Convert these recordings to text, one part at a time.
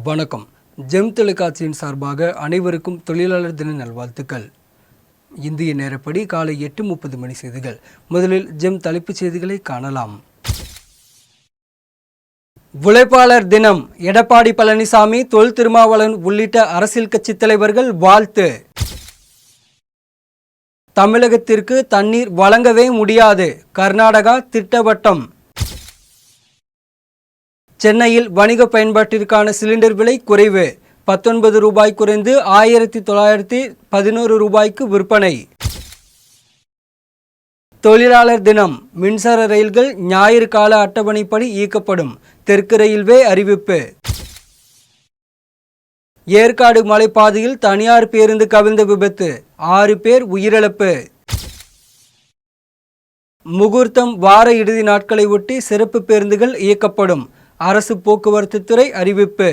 வணக்கம். ஜெம் தொலைக்காட்சியின் சார்பாக அனைவருக்கும் தொழிலாளர் தின நல்வாழ்த்துக்கள். இந்திய நேரப்படி காலை 8:30 மணி செய்திகள். முதலில் ஜெம் தலைப்புச் செய்திகளை காணலாம். உழைப்பாளர் தினம். எடப்பாடி பழனிசாமி, தொல் திருமாவளவன் உள்ளிட்ட அரசியல் கட்சி தலைவர்கள் வாழ்த்து. தமிழகத்திற்கு தண்ணீர் வழங்கவே முடியாது, கர்நாடகா திட்டவட்டம். சென்னையில் வணிக பயன்பாட்டிற்கான சிலிண்டர் விலை குறைவு, 19 ரூபாய் குறைந்து 1911 ரூபாய்க்கு விற்பனை. தொழிலாளர் தினம். மின்சார ரயில்கள் ஞாயிறு கால அட்டவணைப்படி இயக்கப்படும், தெற்கு ரயில்வே அறிவிப்பு. ஏற்காடு மலைப்பாதையில் தனியார் பேருந்து கவிழ்ந்த விபத்து, 6 பேர் உயிரிழப்பு. முகூர்த்தம் வார இறுதி நாட்களை ஒட்டி சிறப்பு பேருந்துகள் இயக்கப்படும், அரசு போக்குவரத்து துறை அறிவிப்பு.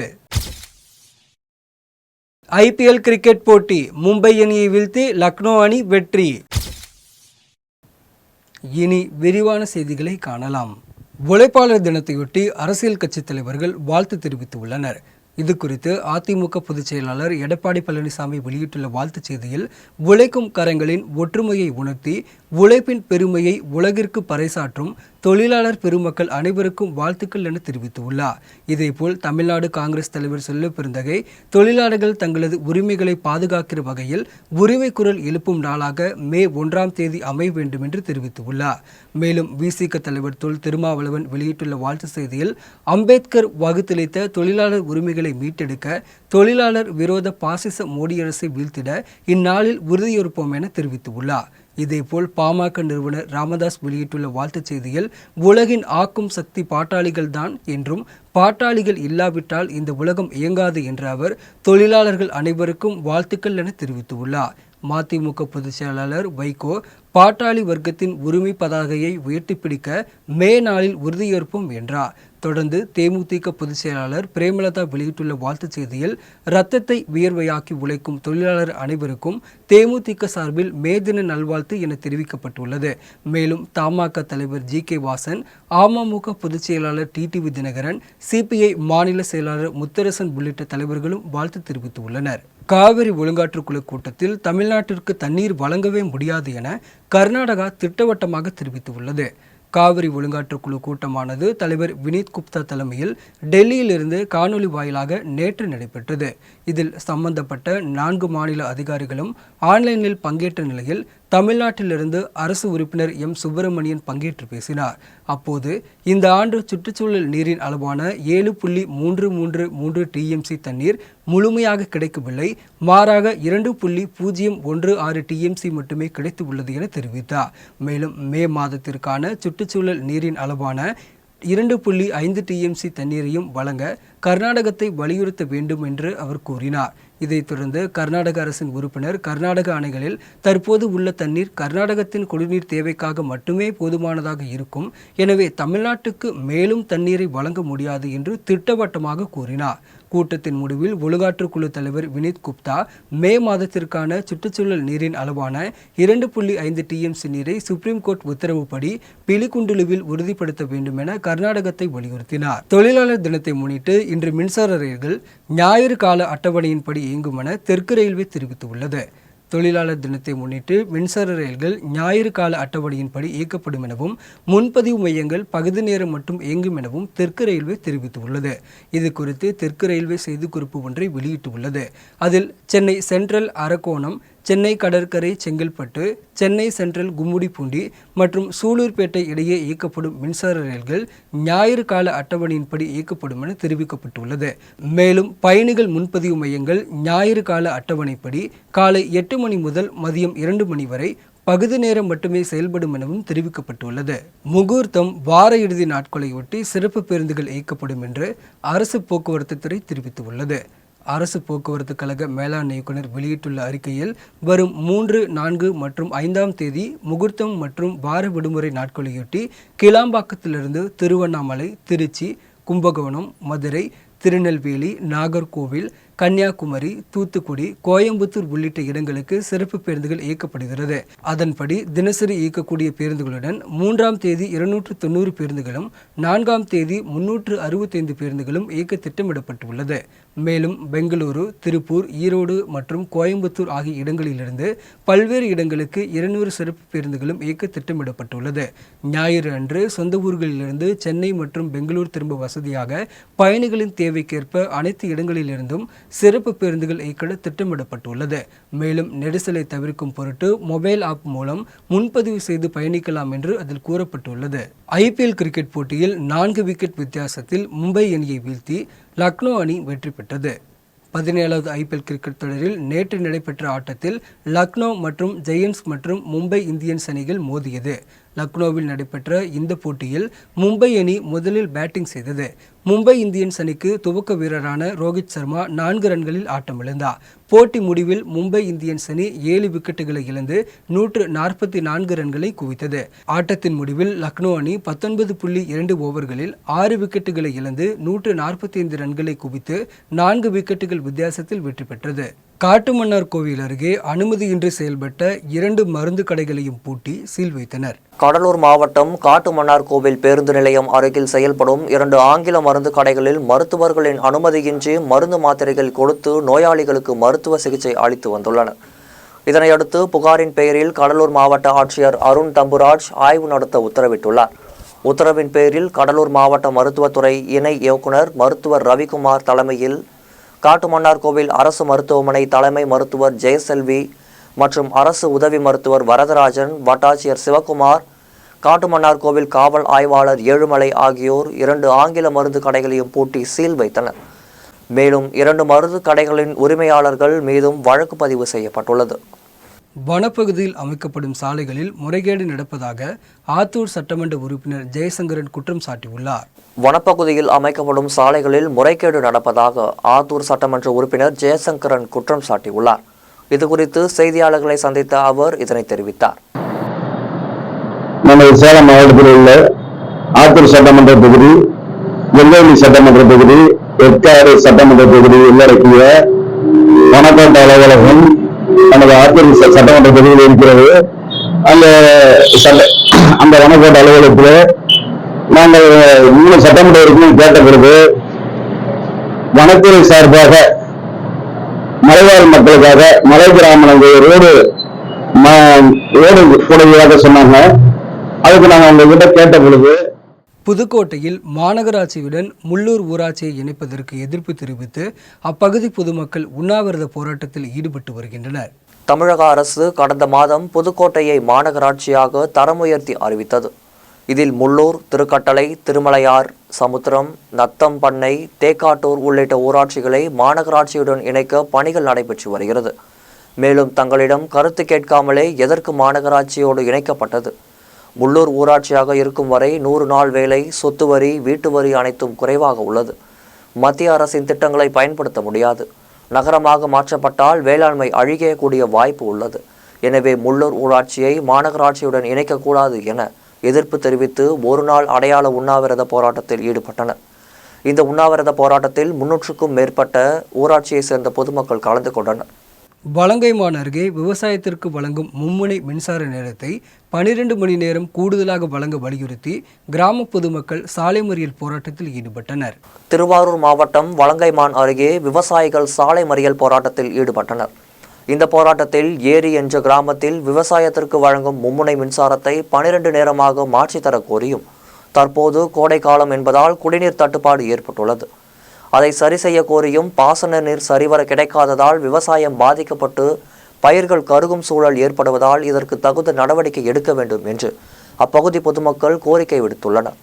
IPL கிரிக்கெட் போட்டி. மும்பை அணியை வீழ்த்தி லக்னோ அணி வெற்றி. இனி விரிவான செய்திகளை காணலாம். உழைப்பாளர் தினத்தையொட்டி அரசியல் கட்சி தலைவர்கள் வாழ்த்து தெரிவித்துள்ளனர். இது குறித்து அதிமுக பொதுச் செயலாளர் எடப்பாடி பழனிசாமி வெளியிட்டுள்ள வாழ்த்துச் செய்தியில், உழைக்கும் கரங்களின் ஒற்றுமையை உணர்த்தி உழைப்பின் பெருமையை உலகிற்கு பறைசாற்றும் தொழிலாளர் பெருமக்கள் அனைவருக்கும் வாழ்த்துக்கள் என தெரிவித்துள்ளார். இதேபோல் தமிழ்நாடு காங்கிரஸ் தலைவர் செல்வ பெருந்தகை தொழிலாளர்கள் தங்களது உரிமைகளை பாதுகாக்கிற வகையில் உரிமை குரல் எழுப்பும் நாளாக மே 1ஆம் தேதி அமைய வேண்டும் என்று தெரிவித்துள்ளார். மேலும் விசிக தலைவர் தொல் திருமாவளவன் வெளியிட்டுள்ள வாழ்த்து செய்தியில், அம்பேத்கர் வகுத்தளித்த தொழிலாளர் உரிமைகளை மீட்டெடுக்க தொழிலாளர் விரோத பாசிச மோடி அரசை வீழ்த்திட இந்நாளில் உறுதியேற்போம் என தெரிவித்துள்ளார். இதேபோல் பாமக நிறுவனர் ராமதாஸ் வெளியிட்டுள்ள வாழ்த்துச் செய்தியில், உலகின் ஆக்கும் சக்தி பாட்டாளிகள் தான் என்றும் பாட்டாளிகள் இல்லாவிட்டால் இந்த உலகம் இயங்காது என்ற அவர் தொழிலாளர்கள் அனைவருக்கும் வாழ்த்துக்கள் என தெரிவித்துள்ளார். மதிமுக பொதுச் செயலாளர் வைகோ பாட்டாளி வர்க்கத்தின் உரிமை பதாகையை உயர்த்தி பிடிக்க மே நாளில் உறுதியேற்போம் என்றார். தொடர்ந்து தேமுதிக பொதுச் செயலாளர் பிரேமலதா வெளியிட்டுள்ள வாழ்த்துச் செய்தியில், இரத்தத்தை வியர்வையாக்கி உழைக்கும் தொழிலாளர் அனைவருக்கும் தேமுதிக சார்பில் மே தின நல்வாழ்த்து என தெரிவிக்கப்பட்டுள்ளது. மேலும் தமாக தலைவர் GK வாசன், அமமுக பொதுச் செயலாளர் TTV தினகரன், CPI மாநில செயலாளர் முத்தரசன் உள்ளிட்ட தலைவர்களும் வாழ்த்து தெரிவித்துள்ளனர். காவிரி ஒழுங்காற்றுக்குழு கூட்டத்தில் தமிழ்நாட்டிற்கு தண்ணீர் வழங்கவே முடியாது என கர்நாடகா திட்டவட்டமாக தெரிவித்துள்ளது. காவிரி ஒழுங்காற்றுக்குழு கூட்டமானது தலைவர் வினீத் குப்தா தலைமையில் டெல்லியிலிருந்து காணொலி வாயிலாக நேற்று நடைபெற்றது. இதில் சம்பந்தப்பட்ட 4 மாநில அதிகாரிகளும் ஆன்லைனில் பங்கேற்ற நிலையில் தமிழ்நாட்டிலிருந்து அரசு உறுப்பினர் M. சுப்பிரமணியன் பங்கேற்று பேசினார். அப்போது இந்த ஆண்டு சுற்றுச்சூழல் நீரின் அளவான 7.333 TMC தண்ணீர் முழுமையாக கிடைக்கவில்லை, மாறாக 2.016 TMC மட்டுமே கிடைத்து உள்ளது என தெரிவித்தார். மேலும் மே மாதத்திற்கான சுற்றுச்சூழல் நீரின் அளவான 2.5 TMC தண்ணீரையும் வழங்க கர்நாடகத்தை வலியுறுத்த வேண்டும் என்று அவர் கூறினார். இதைத் தொடர்ந்து கர்நாடக அரசின் உறுப்பினர், கர்நாடக அணைகளில் தற்போது உள்ள தண்ணீர் கர்நாடகத்தின் குடிநீர் தேவைக்காக மட்டுமே போதுமானதாக இருக்கும், எனவே தமிழ்நாட்டுக்கு மேலும் தண்ணீரை வழங்க முடியாது என்று திட்டவட்டமாக கூறினார். கூட்டத்தின் முடிவில் ஒழுங்காற்றுக்குழு தலைவர் வினீத் குப்தா மே மாதத்திற்கான சுற்றுச்சூழல் நீரின் அளவான 2.5 TMC நீரை சுப்ரீம் கோர்ட் உத்தரவுப்படி பிலிகுண்டுலுவில் உறுதிப்படுத்த வேண்டும் என கர்நாடகத்தை வலியுறுத்தினார். தொழிலாளர் தினத்தை முன்னிட்டு இன்று மின்சார ரயில்கள் ஞாயிறு கால அட்டவணையின்படி இயங்கும் என தெற்கு ரயில்வே தெரிவித்துள்ளது. தொழிலாளர் தினத்தை முன்னிட்டு மின்சார ரயில்கள் ஞாயிறு கால அட்டவணையின்படி இயக்கப்படும் எனவும் முன்பதிவு மையங்கள் பகுதி நேரம் மட்டும் இயங்கும் எனவும் தெற்கு ரயில்வே தெரிவித்துள்ளது. இது குறித்து தெற்கு ரயில்வே செய்திக்குறிப்பு ஒன்றை வெளியிட்டுள்ளது. அதில் சென்னை சென்ட்ரல் அரக்கோணம், சென்னை கடற்கரை செங்கல்பட்டு, சென்னை சென்ட்ரல் கும்முடிப்பூண்டி மற்றும் சூலூர்பேட்டை இடையே இயக்கப்படும் மின்சார ரயில்கள் ஞாயிறு கால அட்டவணையின்படி இயக்கப்படும் என தெரிவிக்கப்பட்டுள்ளது. மேலும் பயணிகள் முன்பதிவு மையங்கள் ஞாயிறு கால அட்டவணைப்படி காலை 8 மணி முதல் மதியம் 2 மணி வரை பகுதி நேரம் மட்டுமே செயல்படும் எனவும் தெரிவிக்கப்பட்டுள்ளது. முகூர்த்தம் வார இறுதி நாட்களையொட்டி சிறப்பு பேருந்துகள் இயக்கப்படும் என்று அரசு போக்குவரத்து துறை தெரிவித்துள்ளது. அரசு போக்குவரத்து கழக மேலாண் இயக்குனர் வெளியிட்டுள்ள அறிக்கையில், வரும் 3, 4 மற்றும் 5ஆம் தேதி முகூர்த்தம் மற்றும் வார விடுமுறை நாட்களையொட்டி கிளாம்பாக்கத்திலிருந்து திருவண்ணாமலை, திருச்சி, கும்பகோணம், மதுரை, திருநெல்வேலி, நாகர்கோவில், கன்னியாகுமரி, தூத்துக்குடி, கோயம்புத்தூர் உள்ளிட்ட இடங்களுக்கு சிறப்பு பேருந்துகள் இயக்கப்படுகிறது. அதன்படி தினசரி இயக்கக்கூடிய பேருந்துகளுடன் 3ஆம் தேதி 290 பேருந்துகளும் 4ஆம் தேதி 365 பேருந்துகளும் இயக்க திட்டமிடப்பட்டுள்ளது. மேலும் பெங்களூரு, திருப்பூர், ஈரோடு மற்றும் கோயம்புத்தூர் ஆகிய இடங்களிலிருந்து பல்வேறு இடங்களுக்கு 200 சிறப்பு பேருந்துகளும் இயக்க திட்டமிடப்பட்டுள்ளது. ஞாயிறு அன்று சொந்த ஊர்களிலிருந்து சென்னை மற்றும் பெங்களூர் திரும்ப வசதியாக பயணிகளின் தேவைக்கேற்ப அனைத்து இடங்களிலிருந்தும் சிறப்பு பேருந்துகள் இயக்க திட்டமிடப்பட்டுள்ளது. மேலும் நெரிசலை தவிர்க்கும் பொருட்டு மொபைல் ஆப் மூலம் முன்பதிவு செய்து பயணிக்கலாம் என்று அதில் கூறப்பட்டுள்ளது. IPL கிரிக்கெட் போட்டியில் 4 விக்கெட் வித்தியாசத்தில் மும்பை அணியை வீழ்த்தி லக்னோ அணி வெற்றி பெற்றது. 17வது IPL கிரிக்கெட் தொடரில் நேற்று நடைபெற்ற ஆட்டத்தில் லக்னோ மற்றும் ஜெயண்ட்ஸ் மற்றும் மும்பை இந்தியன்ஸ் அணிகள் மோதியது. லக்னோவில் நடைபெற்ற இந்த போட்டியில் மும்பை அணி முதலில் பேட்டிங் செய்தது. மும்பை இந்தியன்ஸ் அணிக்கு துவக்க வீரரான ரோஹித் சர்மா 4 ரன்களில் ஆட்டமிழந்தார். போட்டி முடிவில் மும்பை இந்தியன்ஸ் அணி 7 விக்கெட்டுகளை இழந்து 144 ரன்களை குவித்தது. ஆட்டத்தின் முடிவில் லக்னோ அணி 19.2 ஓவர்களில் 6 விக்கெட்டுகளை இழந்து 145 ரன்களை குவித்து 4 விக்கெட்டுகள் வித்தியாசத்தில் வெற்றி பெற்றது. காட்டுமன்னார் கோவில் அருகே அனுமதியின்றி செயல்பட்ட 2 மருந்து கடைகளையும் பூட்டி சீல் வைத்தனர். கடலூர் மாவட்டம் காட்டுமன்னார் கோவில் பேருந்து நிலையம் அருகில் செயல்படும் 2 ஆங்கில மருந்து கடைகளில் மருத்துவர்களின் அனுமதியின்றி மருந்து மாத்திரைகள் கொடுத்து நோயாளிகளுக்கு மருத்துவ சிகிச்சை அளித்து வந்துள்ளனர். இதனையடுத்து புகாரின் பெயரில் கடலூர் மாவட்ட ஆட்சியர் அருண் தம்புராஜ் ஆய்வு நடத்த உத்தரவிட்டுள்ளார். உத்தரவின் பேரில் கடலூர் மாவட்ட மருத்துவத்துறை இணை இயக்குனர் மருத்துவர் ரவிக்குமார் தலைமையில் காட்டுமன்னார் கோவில் அரசு மருத்துவமனை தலைமை மருத்துவர் ஜெயசெல்வி மற்றும் அரசு உதவி மருத்துவர் வரதராஜன், வட்டாட்சியர் சிவகுமார், காட்டுமன்னார் கோவில் காவல் ஆய்வாளர் ஏழுமலை ஆகியோர் 2 ஆங்கில மருந்து கடைகளையும் பூட்டி சீல் வைத்தனர். மேலும் 2 மருந்து கடைகளின் உரிமையாளர்கள் மீதும் வழக்கு பதிவு செய்யப்பட்டுள்ளது. வனப்பகுதியில் அமைக்கப்படும் சாலைகளில் முறைகேடு நடப்பதாக ஆத்தூர் சட்டமன்ற உறுப்பினர் ஜெயசங்கரன் குற்றம் சாட்டியுள்ளார். வனப்பகுதியில் அமைக்கப்படும் சாலைகளில் முறைகேடு நடப்பதாக ஆத்தூர் சட்டமன்ற உறுப்பினர் ஜெயசங்கரன் குற்றம் சாட்டியுள்ளார். இதுகுறித்து செய்தியாளர்களை சந்தித்த அவர் இதனை தெரிவித்தார். நமது சேலம் மாவட்டத்தில் உள்ள ஆத்தூர் சட்டமன்ற தொகுதி, வெள்ளோலி சட்டமன்ற தொகுதி, எற்காடு சட்டமன்ற தொகுதி உள்ளடக்கிய வனக்கோட்ட அலுவலகம் நமது ஆத்தூர் சட்டமன்ற தொகுதியில் இருக்கிறது. அந்த வனக்கோட்ட அலுவலகத்தில் நாங்கள் 3 சட்டமன்ற உறுப்பினர் கேட்ட பிறகு வனத்துறை சார்பாக மலைவாழ் மக்களுக்காக மலை கிராமங்கள் ரோடு போடுவதாக சொன்னாங்க. அதுக்கு நாங்கள் அவங்க கிட்ட கேட்ட பொழுது புதுக்கோட்டையில் மாநகராட்சியுடன் முள்ளூர் ஊராட்சியை இணைப்பதற்கு எதிர்ப்பு தெரிவித்து அப்பகுதி பொதுமக்கள் உண்ணாவிரத போராட்டத்தில் ஈடுபட்டு வருகின்றனர். தமிழக அரசு கடந்த மாதம் புதுக்கோட்டையை மாநகராட்சியாக தரம் உயர்த்தி அறிவித்தது. இதில் முள்ளூர், திருக்கட்டளை, திருமலையார், சமுத்திரம், நத்தம் பண்ணை, தேக்காட்டூர் உள்ளிட்ட ஊராட்சிகளை மாநகராட்சியுடன் இணைக்க பணிகள் நடைபெற்று வருகிறது. மேலும் தங்களிடம் கருத்து கேட்காமலே எதற்கு மாநகராட்சியோடு இணைக்கப்பட்டது? முள்ளூர் ஊராட்சியாக இருக்கும் வரை 100 நாள் வேலை, சொத்து வரி, வீட்டு வரி அனைத்தும் குறைவாக உள்ளது. மத்திய அரசின் திட்டங்களை பயன்படுத்த முடியாது. நகரமாக மாற்றப்பட்டால் வேளாண்மை அழியக்கூடிய வாய்ப்பு உள்ளது. எனவே முள்ளூர் ஊராட்சியை மாநகராட்சியுடன் இணைக்கக்கூடாது என எதிர்ப்பு தெரிவித்து 1 நாள் அடையாள உண்ணாவிரத போராட்டத்தில் ஈடுபட்டனர். இந்த உண்ணாவிரத போராட்டத்தில் 300க்கும் மேற்பட்ட ஊராட்சியை சேர்ந்த பொதுமக்கள் கலந்து கொண்டனர். வலங்கைமான் அருகே விவசாயத்திற்கு வழங்கும் மும்முனை மின்சார நேரத்தை 12 மணி நேரம் கூடுதலாக வழங்க வலியுறுத்தி கிராம பொதுமக்கள் சாலை மறியல் போராட்டத்தில் ஈடுபட்டனர். திருவாரூர் மாவட்டம் வலங்கைமான் அருகே விவசாயிகள் சாலை மறியல் போராட்டத்தில் ஈடுபட்டனர். இந்த போராட்டத்தில் ஏரி என்ற கிராமத்தில் விவசாயத்திற்கு வழங்கும் மும்முனை மின்சாரத்தை 12 நேரமாக மாற்றித்தர கோரியும் தற்போது கோடை காலம் என்பதால் குடிநீர் தட்டுப்பாடு ஏற்பட்டுள்ளது. அதை சரி செய்ய கோரியும் பாசன நீர் சரிவர கிடைக்காததால் விவசாயம் பாதிக்கப்பட்டு பயிர்கள் கருகும் சூழல் ஏற்படுவதால் இதற்கு தகுந்த நடவடிக்கை எடுக்க வேண்டும் என்று அப்பகுதி பொதுமக்கள் கோரிக்கை விடுத்துள்ளனர்.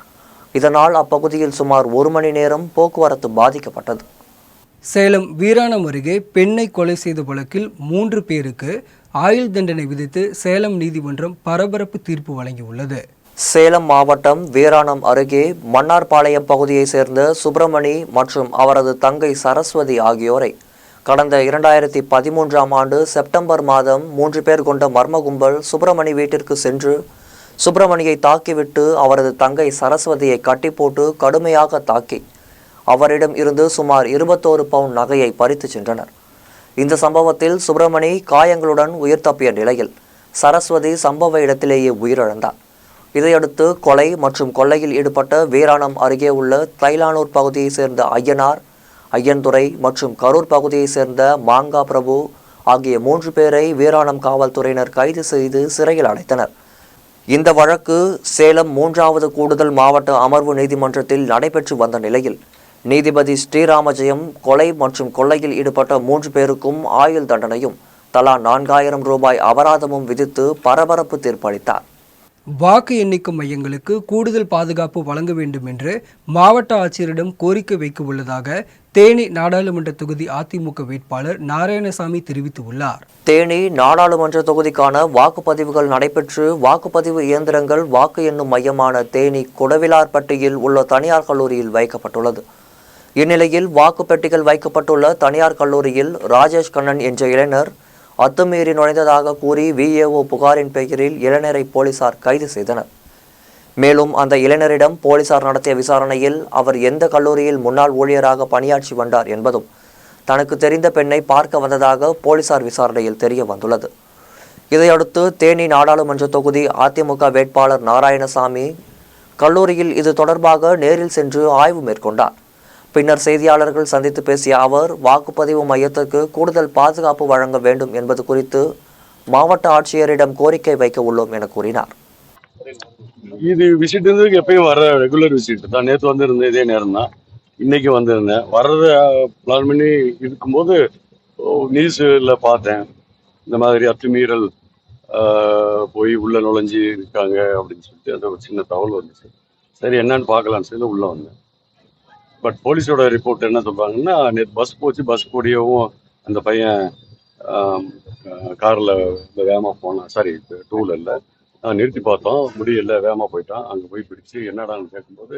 இதனால் அப்பகுதியில் சுமார் 1 மணி நேரம் போக்குவரத்து பாதிக்கப்பட்டது. சேலம் வீராணம் அருகே பெண்ணை கொலை செய்த வழக்கில் 3 பேருக்கு ஆயுள் தண்டனை விதித்து சேலம் நீதிமன்றம் பரபரப்பு தீர்ப்பு வழங்கியுள்ளது. சேலம் மாவட்டம் வீராணம் அருகே மன்னார்பாளையம் பகுதியை சேர்ந்த சுப்பிரமணி மற்றும் அவரது தங்கை சரஸ்வதி ஆகியோரை கடந்த 2013ஆம் ஆண்டு செப்டம்பர் மாதம் 3 பேர் கொண்ட மர்ம கும்பல் சுப்பிரமணி வீட்டிற்கு சென்று சுப்பிரமணியை தாக்கிவிட்டு அவரது தங்கை சரஸ்வதியை கட்டி போட்டு கடுமையாக தாக்கி அவரிடம் இருந்து சுமார் 21 பவுன் நகையை பறித்து சென்றனர். இந்த சம்பவத்தில் சுப்பிரமணி காயங்களுடன் உயிர் தப்பிய நிலையில் சரஸ்வதி சம்பவ இடத்திலேயே உயிரிழந்தார். இதையடுத்து கொலை மற்றும் கொள்ளையில் ஈடுபட்ட வீராணம் அருகே உள்ள தைலானூர் பகுதியை சேர்ந்த ஐயனார், ஐயன்துறை மற்றும் கரூர் பகுதியைச் சேர்ந்த மாங்கா பிரபு ஆகிய 3 பேரை வீராணம் காவல்துறையினர் கைது செய்து சிறையில் அடைத்தனர். இந்த வழக்கு சேலம் 3வது கூடுதல் மாவட்ட அமர்வு நீதிமன்றத்தில் நடைபெற்று வந்த நிலையில் நீதிபதி ஸ்ரீராமஜெயம் கொலை மற்றும் கொள்ளையில் ஈடுபட்ட 3 பேருக்கும் ஆயுள் தண்டனையும் தலா 4000 ரூபாய் அபராதமும் விதித்து பரபரப்பு தீர்ப்பளித்தார். வாக்கு எண்ணிக்கை மையங்களுக்கு கூடுதல் பாதுகாப்பு வழங்க வேண்டும் என்று மாவட்ட ஆட்சியரிடம் கோரிக்கை வைக்க உள்ளதாக தேனி நாடாளுமன்ற தொகுதி அதிமுக வேட்பாளர் நாராயணசாமி தெரிவித்துள்ளார். தேனி நாடாளுமன்ற தொகுதிக்கான வாக்குப்பதிவுகள் நடைபெற்று வாக்குப்பதிவு இயந்திரங்கள் வாக்கு எண்ணும் மையமான தேனி குடவிலார்பட்டியில் உள்ள தனியார் கல்லூரியில் வைக்கப்பட்டுள்ளது. இந்நிலையில் வாக்குப்பெட்டிகள் வைக்கப்பட்டுள்ள தனியார் கல்லூரியில் ராஜேஷ் கண்ணன் என்ற இளைஞர் அத்துமீறி நுழைந்ததாக கூறி VAO புகாரின் பெயரில் இளைஞரை போலீசார் கைது செய்தனர். மேலும் அந்த இளைஞரிடம் போலீசார் நடத்திய விசாரணையில் அவர் எந்த கல்லூரியில் முன்னாள் ஊழியராக பணியாற்றி வந்தார் என்பதும் தனக்கு தெரிந்த பெண்ணை பார்க்க வந்ததாக போலீசார் விசாரணையில் தெரிய வந்துள்ளது. இதையடுத்து தேனி நாடாளுமன்ற தொகுதி அதிமுக வேட்பாளர் நாராயணசாமி கல்லூரியில் இது தொடர்பாக நேரில் சென்று ஆய்வு மேற்கொண்டார். பின்னர் செய்தியாளர்கள் சந்தித்து பேசிய அவர் வாக்குப்பதிவு மையத்திற்கு கூடுதல் பாதுகாப்பு வழங்க வேண்டும் என்பது குறித்து மாவட்ட ஆட்சியரிடம் கோரிக்கை வைக்க உள்ளோம் என கூறினார். இது விசிட் எப்பயும் வர ரெகுலர் விசிட் தான். நேற்று வந்திருந்தேன், இதே நேரம் தான். இன்னைக்கு வந்திருந்தேன். வர்றத பிளான் பண்ணி இருக்கும்போது நியூஸில் பார்த்தேன் இந்த மாதிரி அத்துமீறல் போய் உள்ள நுழைஞ்சி இருக்காங்க அப்படின்னு சொல்லிட்டு அந்த ஒரு சின்ன தகவல் வந்துச்சு. சரி என்னன்னு பார்க்கலான்னு சொல்லி உள்ள வந்தேன். பட் போலீஸோட ரிப்போர்ட் என்ன சொல்றாங்கன்னா, நேற்று பஸ் போச்சு, பஸ் கூடியவும் அந்த பையன் காரில் வேகமாக போனான். சாரி, 2 வீலரில் நிறுத்தி பார்த்தோம், முடியல, வேகமாக போயிட்டான். அங்கே போய் பிடிச்சி என்னடான்னு கேட்கும்போது,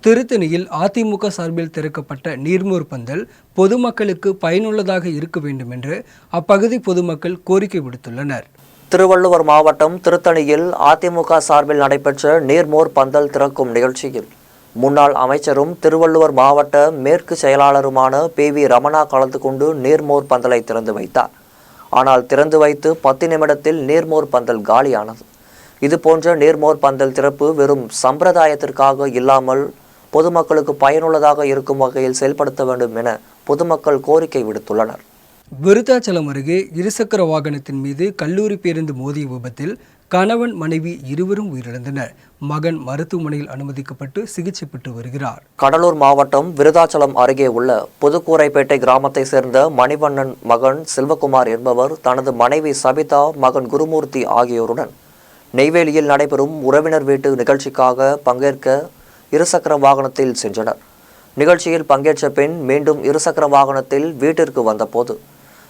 திருத்தணியில் அதிமுக சார்பில் திறக்கப்பட்ட நீர்மோர் பந்தல் பொதுமக்களுக்கு பயனுள்ளதாக இருக்க வேண்டும் என்று அப்பகுதி பொதுமக்கள் கோரிக்கை விடுத்துள்ளனர். திருவள்ளுவர் மாவட்டம் திருத்தணியில் அதிமுக சார்பில் நடைபெற்ற நீர்மோர் பந்தல் திறக்கும் நிகழ்ச்சியில் முன்னாள் அமைச்சரும் திருவள்ளுவர் மாவட்ட மேற்கு செயலாளருமான PV ரமணா கலந்து கொண்டு நீர்மோர் பந்தலை திறந்து வைத்தார். ஆனால் திறந்து வைத்து 10 நிமிடத்தில் நீர்மோர் பந்தல் காலியானது. இதுபோன்ற நீர்மோர் பந்தல் திறப்பு வெறும் சம்பிரதாயத்திற்காக இல்லாமல் பொதுமக்களுக்கு பயனுள்ளதாக இருக்கும் வகையில் செயல்படுத்த வேண்டும் என பொதுமக்கள் கோரிக்கை விடுத்துள்ளனர். விருத்தாச்சலம் அருகே இருசக்கர வாகனத்தின் மீது கல்லூரி பேருந்து மோதிய விபத்தில் கணவன் மனைவி இருவரும் உயிரிழந்தனர். மகன் மருத்துவமனையில் அனுமதிக்கப்பட்டு சிகிச்சை பெற்று வருகிறார். கடலூர் மாவட்டம் விருத்தாச்சலம் அருகே உள்ள புதுக்கூரைப்பேட்டை கிராமத்தை சேர்ந்த மணிவண்ணன் மகன் செல்வகுமார் என்பவர் தனது மனைவி சபிதா, மகன் குருமூர்த்தி ஆகியோருடன் நெய்வேலியில் நடைபெறும் உறவினர் வீட்டு நிகழ்ச்சிக்காக பங்கேற்க இருசக்கர வாகனத்தில் சென்றனர். நிகழ்ச்சியில் பங்கேற்ற பெண் மீண்டும் இருசக்கர வாகனத்தில் வீட்டிற்கு வந்தபோது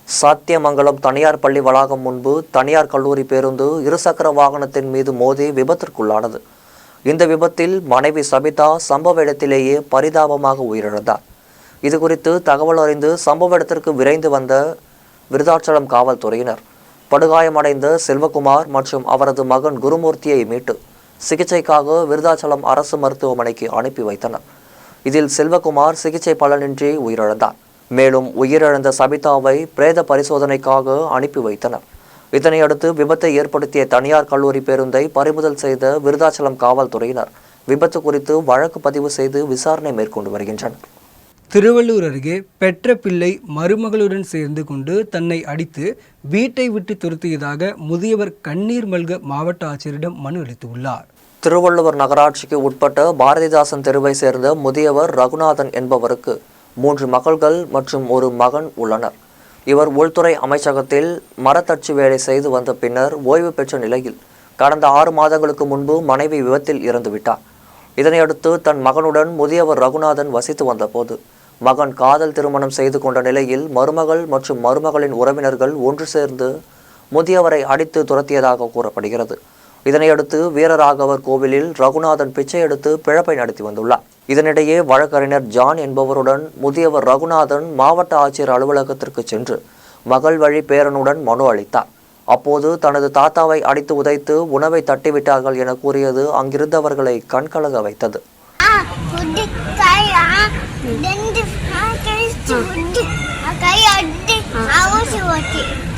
சாத்தியமங்கலம் தனியார் பள்ளி வளாகம் முன்பு தனியார் கல்லூரி பேருந்து இருசக்கர வாகனத்தின் மீது மோதி விபத்திற்குள்ளானது. இந்த விபத்தில் மனைவி சபிதா சம்பவ இடத்திலேயே பரிதாபமாக உயிரிழந்தார். இதுகுறித்து தகவல் அறிந்து சம்பவ இடத்திற்கு விரைந்து வந்த விருத்தாச்சலம் காவல்துறையினர் படுகாயமடைந்த செல்வகுமார் மற்றும் அவரது மகன் குருமூர்த்தியை மீட்டு சிகிச்சைக்காக விருத்தாச்சலம் அரசு மருத்துவமனைக்கு அனுப்பி வைத்தனர். இதில் செல்வகுமார் சிகிச்சை பலனின்றி உயிரிழந்தார். மேலும் உயிரிழந்த சபிதாவை பிரேத பரிசோதனைக்காக அனுப்பி வைத்தனர். இதனையடுத்து விபத்தை ஏற்படுத்திய தனியார் கல்லூரி பேருந்தை பறிமுதல் செய்த விருத்தாச்சலம் காவல்துறையினர் விபத்து குறித்து வழக்கு பதிவு செய்து விசாரணை மேற்கொண்டு வருகின்றனர். திருவள்ளூர் அருகே பெற்ற பிள்ளை மருமகளுடன் சேர்ந்து கொண்டு தன்னை அடித்து வீட்டை விட்டு துரத்தியதாக முதியவர் கண்ணீர் மல்க மாவட்ட ஆட்சியரிடம் மனு அளித்துள்ளார். திருவள்ளுவர் நகராட்சிக்கு உட்பட்ட பாரதிதாசன் தெருவை சேர்ந்த முதியவர் ரகுநாதன் என்பவருக்கு 3 மகள்கள் மற்றும் 1 மகன் உள்ளனர். இவர் உள்துறை அமைச்சகத்தில் மரத்தச்சு வேலை செய்து வந்த பின்னர் ஓய்வு பெற்ற நிலையில் கடந்த 6 மாதங்களுக்கு முன்பு மனைவி விபத்தில் இறந்துவிட்டார். இதனையடுத்து தன் மகனுடன் முதியவர் ரகுநாதன் வசித்து வந்தபோது மகன் காதல் திருமணம் செய்து கொண்ட நிலையில் மருமகள் மற்றும் மருமகளின் உறவினர்கள் ஒன்று சேர்ந்து முதியவரை அடித்து துரத்தியதாக கூறப்படுகிறது. இதனையடுத்து வீரராகவர் கோவிலில் ரகுநாதன் பிச்சை எடுத்து பிழைப்பை நடத்தி வந்துள்ளார். இதனிடையே வழக்கறிஞர் ஜான் என்பவருடன் முதியவர் ரகுநாதன் மாவட்ட ஆட்சியர் அலுவலகத்திற்கு சென்று மகள் வழி பேரனுடன் மனு அளித்தார். அப்போது தனது தாத்தாவை அடித்து உதைத்து உணவை தட்டிவிட்டார்கள் என கூறியது அங்கிருந்தவர்களை கண்கலங்க வைத்தது.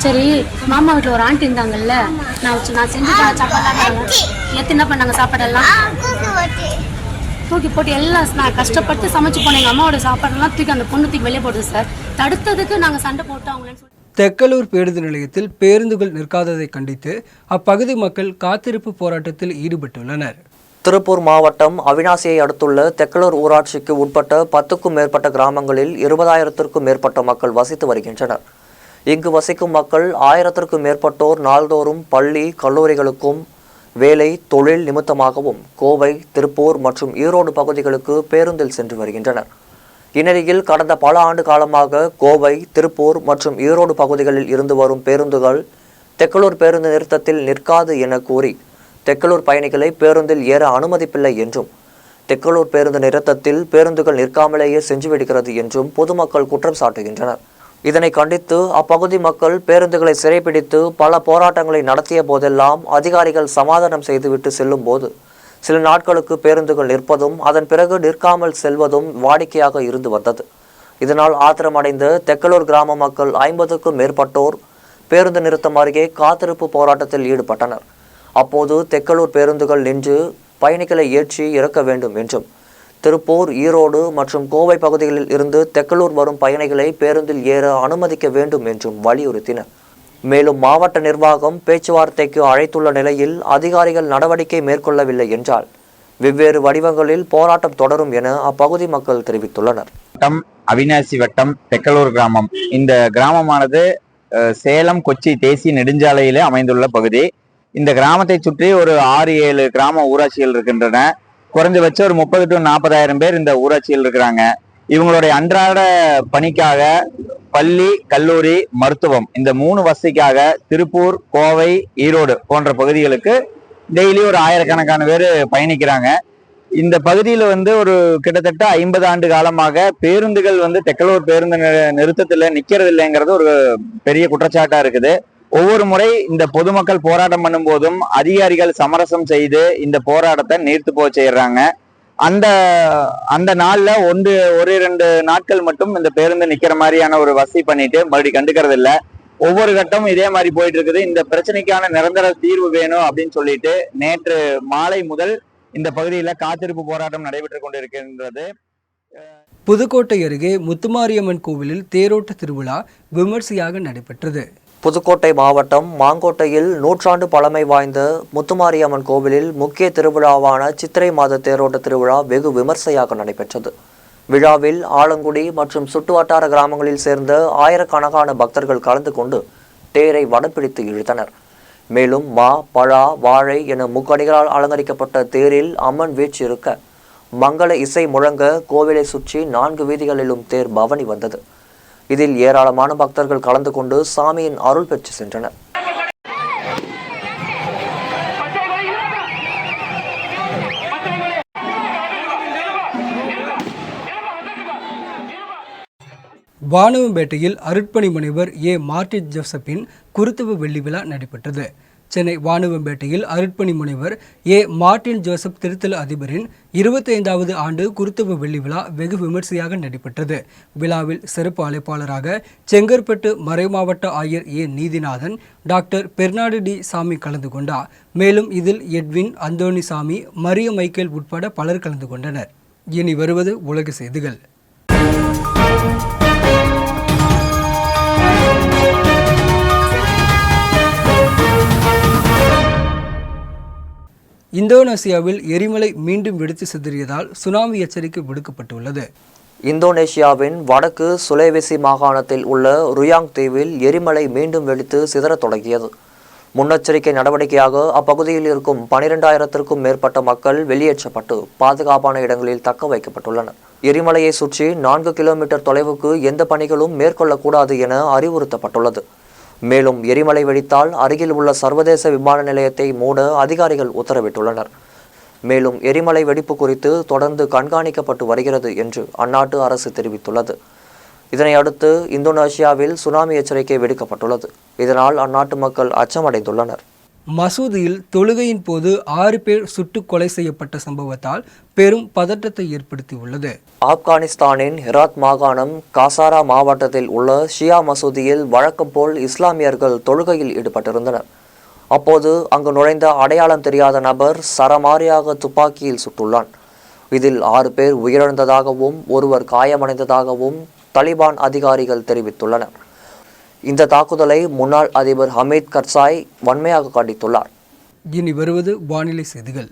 சரி, மாமா வீட்டுல ஒரு ஆண்டி இருந்தாங்கல்ல, நான் செஞ்சு சாப்பாடு என்ன பண்ணாங்க? சாப்பாடெல்லாம் தூக்கி போட்டு எல்லாம் நான் கஷ்டப்பட்டு சமைச்சு போன எங்கள் அம்மாவோட சாப்பாடெல்லாம் தூக்கி அந்த பொண்ணு தூக்கி வெளியே போடுது சார். தடுத்ததுக்கு நாங்கள் சண்டை போட்டு அவங்களேன்னு சொல்லி. தெக்கலூர் பேருந்து நிலையத்தில் பேருந்துகள் நிற்காததை கண்டித்து அப்பகுதி மக்கள் காத்திருப்பு போராட்டத்தில் ஈடுபட்டுள்ளனர். திருப்பூர் மாவட்டம் அவிநாசியை அடுத்துள்ள தெக்கலூர் ஊராட்சிக்கு உட்பட்ட 10க்கும் மேற்பட்ட கிராமங்களில் 20,000த்திற்கும் மேற்பட்ட மக்கள் வசித்து வருகின்றனர். இங்கு வசிக்கும் மக்கள் 1000த்திற்கும் மேற்பட்டோர் நாள்தோறும் பள்ளி கல்லூரிகளுக்கும் வேலை தொழில் நிமித்தமாகவும் கோவை, திருப்பூர் மற்றும் ஈரோடு பகுதிகளுக்கு பேருந்தில் சென்று வருகின்றனர். இந்நிலையில் கடந்த பல ஆண்டு காலமாக கோவை, திருப்பூர் மற்றும் ஈரோடு பகுதிகளில் இருந்து வரும் பேருந்துகள் தெக்கலூர் பேருந்து நிறுத்தத்தில் நிற்காது என கூறி தெக்கலூர் பயணிகளை பேருந்தில் ஏற அனுமதிப்பில்லை என்றும், தெக்கலூர் பேருந்து நிறுத்தத்தில் பேருந்துகள் நிற்காமலேயே சென்று விடுகிறது என்றும் பொதுமக்கள் குற்றம் சாட்டுகின்றனர். இதனை கண்டித்து அப்பகுதி மக்கள் பேருந்துகளை சிறைப்பிடித்து பல போராட்டங்களை நடத்திய போதெல்லாம் அதிகாரிகள் சமாதானம் செய்துவிட்டு செல்லும் போது சில நாட்களுக்கு பேருந்துகள் நிற்பதும் அதன் பிறகு நிற்காமல் செல்வதும் வாடிக்கையாக இருந்து வந்தது. இதனால் ஆத்திரமடைந்த தெக்கலூர் கிராம மக்கள் 50க்கும் மேற்பட்டோர் பேருந்து நிறுத்தம் அருகே காத்திருப்பு போராட்டத்தில் ஈடுபட்டனர். அப்போது தெக்கலூர் பேருந்துகள் நின்று பயணிகளை ஏற்றி இறக்க வேண்டும் என்றும், திருப்பூர், ஈரோடு மற்றும் கோவை பகுதிகளில் இருந்து தெக்கலூர் வரும் பயணிகளை பேருந்தில் ஏற அனுமதிக்க வேண்டும் என்றும் வலியுறுத்தினர். மேலும் மாவட்ட நிர்வாகம் பேச்சுவார்த்தைக்கு அழைத்துள்ள நிலையில் அதிகாரிகள் நடவடிக்கை மேற்கொள்ளவில்லை என்றால் வெவ்வேறு வடிவங்களில் போராட்டம் தொடரும் என அப்பகுதி மக்கள் தெரிவித்துள்ளனர். அவிநாசி வட்டம் தெக்கலூர் கிராமம். இந்த கிராமமானது சேலம் கொச்சி தேசிய நெடுஞ்சாலையிலே அமைந்துள்ள பகுதி. இந்த கிராமத்தை சுற்றி ஒரு 6-7 கிராம ஊராட்சிகள் இருக்கின்றன. குறைஞ்சபட்சம் ஒரு 30 to 40,000 பேர் இந்த ஊராட்சியில் இருக்கிறாங்க. இவங்களுடைய அன்றாட பணிக்காக பள்ளி, கல்லூரி, மருத்துவம் இந்த 3 வசதிக்காக திருப்பூர், கோவை, ஈரோடு போன்ற பகுதிகளுக்கு டெய்லி ஒரு 1000கணக்கான பேர் பயணிக்கிறாங்க. இந்த பகுதியில் ஒரு கிட்டத்தட்ட 50 ஆண்டு காலமாக பேருந்துகள் தெக்கலூர் பேருந்து நிறுத்தத்துல நிக்கிறது இல்லைங்கிறது ஒரு பெரிய குற்றச்சாட்டா இருக்குது. ஒவ்வொரு முறை இந்த பொதுமக்கள் போராட்டம் பண்ணும் போதும் அதிகாரிகள் சமரசம் செய்து இந்த போராட்டத்தை நீர்த்து போக செய்யறாங்க. அந்த நாள்ல 1-2 நாட்கள் மட்டும் இந்த பேருந்து நிக்கிற மாதிரியான ஒரு வசதி பண்ணிட்டு மறுபடியும் கண்டுக்கிறது இல்ல. ஒவ்வொரு கட்டம் இதே மாதிரி போயிட்டு இருக்குது. இந்த பிரச்சனைக்கான நிரந்தர தீர்வு வேணும் அப்படின்னு சொல்லிட்டு நேற்று மாலை முதல் இந்த பகுதியில காத்திருப்பு போராட்டம் நடைபெற்று கொண்டிருக்கின்றது. புதுக்கோட்டை அருகே முத்துமாரியம்மன் கோவிலில் தேரோட்ட திருவிழா விமர்சையாக நடைபெற்றது. புதுக்கோட்டை மாவட்டம் மாங்கோட்டையில் 100 ஆண்டு பழமை வாய்ந்த முத்துமாரியம்மன் கோவிலில் முக்கிய திருவிழாவான சித்திரை மாத தேரோட்ட திருவிழா வெகு விமர்சையாக நடைபெற்றது. விழாவில் ஆலங்குடி மற்றும் சுற்றுவட்டார கிராமங்களில் சேர்ந்த ஆயிரக்கணக்கான பக்தர்கள் கலந்து கொண்டு தேரை வடம்பிடித்து இழுத்தனர். மேலும் மா, பழா, வாழை என முக்கணிகளால் அலங்கரிக்கப்பட்ட தேரில் அம்மன் வீற்றிருக்க மங்கள இசை முழங்க கோவிலை சுற்றி 4 வீதிகளிலும் தேர் பவனி வந்தது. இதில் ஏராளமான பக்தர்கள் கலந்து கொண்டு சாமியின் அருள் பெற்று சென்றனர். வானவம்பேட்டையில் அருட்பணி முனைவர் ஏ. மார்ட்டின் ஜோசப்பின் குருத்துவ வெள்ளி விழா நடைபெற்றது. சென்னை வானவம்பேட்டையில் அருட்பணி முனைவர் ஏ. மார்ட்டின் ஜோசப் திருத்தல அதிபரின் 25வது ஆண்டு குருத்துவ வெள்ளி விழா வெகு விமர்சையாக நடைபெற்றது. விழாவில் சிறப்பு அழைப்பாளராக செங்கற்பட்டு மறைமாவட்ட ஆயர் A. Neethinathan, doctor Bernard D. Sami கலந்து கொண்டார். மேலும் இதில் எட்வின், அந்தோணி சாமி, மரிய மைக்கேல் உட்பட பலர் கலந்து கொண்டனர். இனி வருவது உலக செய்திகள். இந்தோனேசியாவில் எரிமலை மீண்டும் வெடித்து சிதறியதால் சுனாமி எச்சரிக்கை விடுக்கப்பட்டுள்ளது. இந்தோனேசியாவின் வடக்கு சுலேவெசி மாகாணத்தில் உள்ள ருயாங் தீவில் எரிமலை மீண்டும் வெடித்து சிதறத் தொடங்கியது. முன்னெச்சரிக்கை நடவடிக்கையாக அப்பகுதியில் இருக்கும் 12,000த்திற்கும் மேற்பட்ட மக்கள் வெளியேற்றப்பட்டு பாதுகாப்பான இடங்களில் தக்க வைக்கப்பட்டுள்ளனர். எரிமலையை சுற்றி 4 கிலோமீட்டர் தொலைவுக்கு எந்த பணிகளும் மேற்கொள்ளக்கூடாது என அறிவுறுத்தப்பட்டுள்ளது. மேலும் எரிமலை வெடித்தால் அருகில் உள்ள சர்வதேச விமான நிலையத்தை மூட அதிகாரிகள் உத்தரவிட்டுள்ளனர். மேலும் எரிமலை வெடிப்பு குறித்து தொடர்ந்து கண்காணிக்கப்பட்டு வருகிறது என்று அந்நாட்டு அரசு தெரிவித்துள்ளது. இதனை அடுத்து இந்தோனேசியாவில் சுனாமி எச்சரிக்கை விடுக்கப்பட்டுள்ளது. இதனால் அந்நாட்டு மக்கள் அச்சமடைந்துள்ளனர். மசூதியில் தொழுகையின் போது 6 பேர் சுட்டுக் கொலை செய்யப்பட்ட சம்பவத்தால் பெரும் பதற்றத்தை ஏற்படுத்தியுள்ளது. ஆப்கானிஸ்தானின் ஹெராத் மாகாணம் காசாரா மாவட்டத்தில் உள்ள ஷியா மசூதியில் வழக்கம் போல் இஸ்லாமியர்கள் தொழுகையில் ஈடுபட்டிருந்தனர். அப்போது அங்கு நுழைந்த அடையாளம் தெரியாத நபர் சரமாரியாக துப்பாக்கியில் சுட்டுள்ளான். இதில் 6 பேர் உயிரிழந்ததாகவும் ஒருவர் காயமடைந்ததாகவும் தலிபான் அதிகாரிகள் தெரிவித்துள்ளனர். இந்த தாக்குதலை முன்னாள் அதிபர் ஹமீத் கர்சாய் வன்மையாக கண்டித்துள்ளார். இனி வருவது வானிலை செய்திகள்.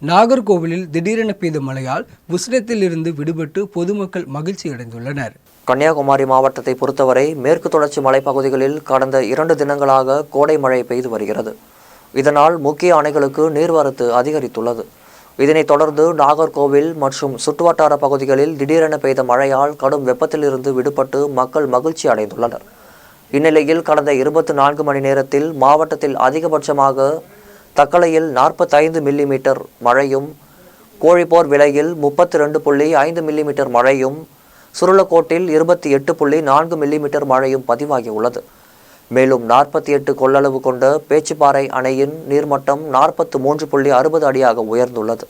நாகர்கோவிலில் திடீரென பெய்த மழையால் உஷ்ணத்தில் இருந்து விடுபட்டு பொதுமக்கள் மகிழ்ச்சி அடைந்துள்ளனர். கன்னியாகுமரி மாவட்டத்தை பொறுத்தவரை மேற்கு தொடர்ச்சி மலைப்பகுதிகளில் கடந்த 2 தினங்களாக கோடை மழை பெய்து வருகிறது. இதனால் முக்கிய அணைகளுக்கு நீர்வரத்து அதிகரித்துள்ளது. இதனைத் தொடர்ந்து நாகர்கோவில் மற்றும் சுற்றுவட்டார பகுதிகளில் திடீரென பெய்த மழையால் கடும் வெப்பத்திலிருந்து விடுபட்டு மக்கள் மகிழ்ச்சி அடைந்துள்ளனர். இந்நிலையில் கடந்த 24 மணி நேரத்தில் மாவட்டத்தில் அதிகபட்சமாக தக்கலையில் 45 மில்லிமீட்டர் மழையும், கோழிப்போர் விலையில் 32.5 மில்லிமீட்டர் மழையும், சுருளக்கோட்டில் 28.4 மில்லிமீட்டர் மழையும் பதிவாகியுள்ளது. மேலும் 48 கொள்ளளவு கொண்ட பேச்சுப்பாறை அணையின் நீர்மட்டம் 43.60 அடியாக உயர்ந்துள்ளது.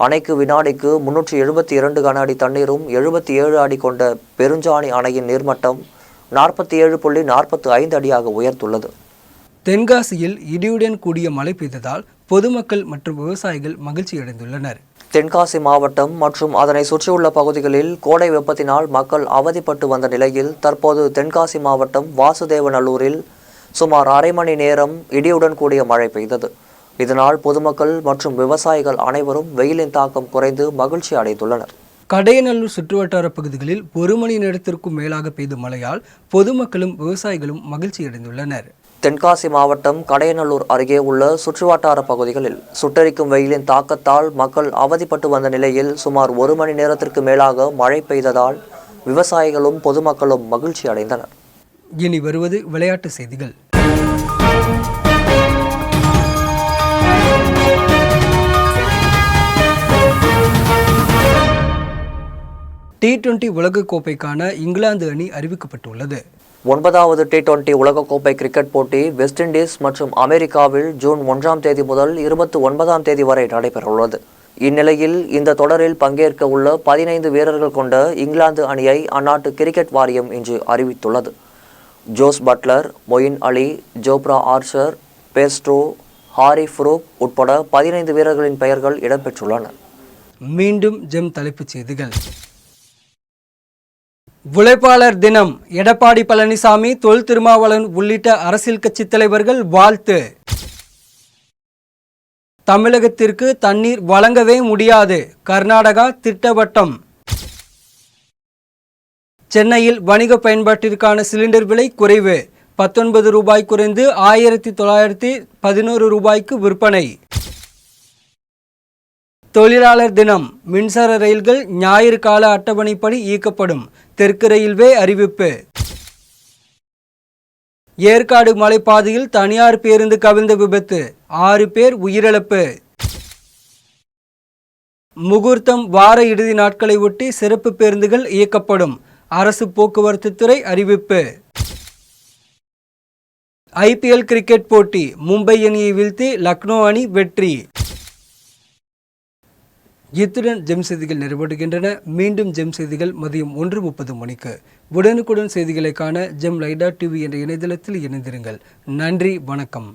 அணைக்கு வினாடிக்கு 372 கன அடி தண்ணீரும் 77 அடி கொண்ட பெருஞ்சாணி அணையின் நீர்மட்டம் 47.45 அடியாக உயர்ந்துள்ளது. தென்காசியில் இடியுடன் கூடிய மழை பெய்ததால் பொதுமக்கள் மற்றும் விவசாயிகள் மகிழ்ச்சி அடைந்துள்ளனர். தென்காசி மாவட்டம் மற்றும் அதனை சுற்றியுள்ள பகுதிகளில் கோடை வெப்பத்தினால் மக்கள் அவதிப்பட்டு வந்த நிலையில் தற்போது தென்காசி மாவட்டம் வாசுதேவநல்லூரில் சுமார் அரை மணி நேரம் இடியுடன் கூடிய மழை பெய்தது. இதனால் பொதுமக்கள் மற்றும் விவசாயிகள் அனைவரும் வெயிலின் தாக்கம் குறைந்து மகிழ்ச்சி அடைந்துள்ளனர். கடையநல்லூர் சுற்றுவட்டார பகுதிகளில் 1 மணி நேரத்திற்கும் மேலாக பெய்த மழையால் பொதுமக்களும் விவசாயிகளும் மகிழ்ச்சி அடைந்துள்ளனர். தென்காசி மாவட்டம் கடையநல்லூர் அருகே உள்ள சுற்றுவட்டார பகுதிகளில் சுட்டெரிக்கும் வெயிலின் தாக்கத்தால் மக்கள் அவதிப்பட்டு வந்த நிலையில் சுமார் 1 மணி நேரத்திற்கு மேலாக மழை பெய்ததால் விவசாயிகளும் பொதுமக்களும் மகிழ்ச்சி அடைந்தனர். இனி வருவது விளையாட்டு செய்திகள். T20 உலகக்கோப்பைக்கான இங்கிலாந்து அணி அறிவிக்கப்பட்டுள்ளது. 9வது T20 உலகக்கோப்பை கிரிக்கெட் போட்டி வெஸ்ட் இண்டீஸ் மற்றும் அமெரிக்காவில் ஜூன் 1ஆம் தேதி முதல் 29ஆம் தேதி வரை நடைபெறவுள்ளது. இந்நிலையில் இந்த தொடரில் பங்கேற்க உள்ள 15 வீரர்கள் கொண்ட இங்கிலாந்து அணியை அந்நாட்டு கிரிக்கெட் வாரியம் இன்று அறிவித்துள்ளது. ஜோஸ் பட்லர், மொயின் அலி, ஜோப்ரா ஆர்ச்சர், பேஸ்ட்ரோ, ஹாரி ஃப்ரூக் உட்பட 15 வீரர்களின் பெயர்கள் இடம்பெற்றுள்ளன. மீண்டும் ஜெம் தலைப்புச் செய்திகள். உழைப்பாளர் தினம். எடப்பாடி பழனிசாமி, தொல் திருமாவளவன் உள்ளிட்ட அரசியல் கட்சி தலைவர்கள் வாழ்த்து. தமிழகத்திற்கு தண்ணீர் வழங்கவே முடியாது, கர்நாடகா திட்டவட்டம். சென்னையில் வணிக பயன்பாட்டிற்கான சிலிண்டர் விலை குறைவு, 19 ரூபாய் குறைந்து 1911 ரூபாய்க்கு விற்பனை. தொழிலாளர் தினம். மின்சார ரயில்கள் ஞாயிறு கால அட்டவணைப்படி இயக்கப்படும், தெற்கு ரயில்வே அறிவிப்பு. ஏற்காடு மலைப்பாதையில் தனியார் பேருந்து கவிழ்ந்த விபத்து, 6 பேர் உயிரிழப்பு. முகூர்த்தம் வார இறுதி நாட்களை ஒட்டி சிறப்பு பேருந்துகள் இயக்கப்படும், அரசு போக்குவரத்து துறை அறிவிப்பு. IPL கிரிக்கெட் போட்டி. மும்பை அணியை வீழ்த்தி லக்னோ அணி வெற்றி. இத்துடன் ஜெம் செய்திகள் நிறைவடைகின்றன. மீண்டும் ஜெம் செய்திகள் மதியம் 1:30 மணிக்கு. உடனுக்குடன் செய்திகளை காண ஜெம் லைடா டிவி என்ற இணையதளத்தில் இணைந்திருங்கள். நன்றி, வணக்கம்.